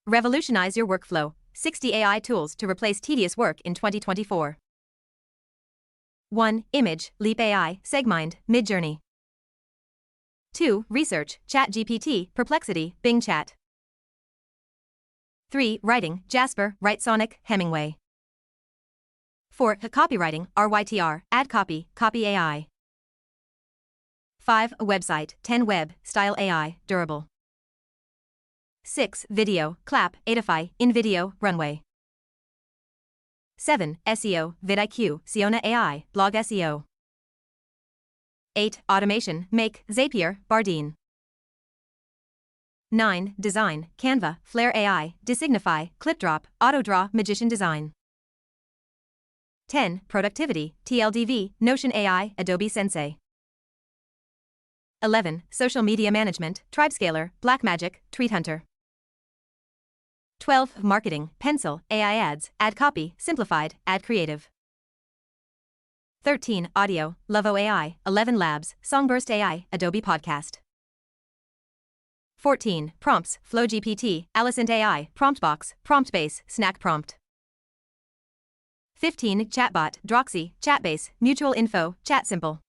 Revolutionize your workflow. 60 AI tools to replace tedious work in 2024. 1. Image, Leap AI, Segmind, Midjourney. 2. Research, ChatGPT, Perplexity, Bing Chat. 3. Writing, Jasper, WriteSonic, Hemingway. 4. Copywriting, RYTR, AdCopy, Copy AI. 5. A website, 10 Web, Style AI, Durable. 6. Video, Clap, Adify, InVideo, Runway. 7. SEO, vidIQ, Siona AI, Blog SEO. 8. Automation, Make, Zapier, Bardeen. 9. Design, Canva, Flare AI, Designify, ClipDrop, AutoDraw, Magician Design. 10. Productivity, TLDV, Notion AI, Adobe Sensei. 11. Social media management, TribeScaler, Blackmagic, TweetHunter. 12. Marketing, Pencil, AI Ads, AdCopy, Simplified, AdCreative. 13. Audio, Lovo AI, 11 Labs, Songburst AI, Adobe Podcast. 14. Prompts, FlowGPT, Alicent AI, PromptBox, PromptBase, Snack Prompt. 15. Chatbot, Droxy, Chatbase, Mutual Info, ChatSimple.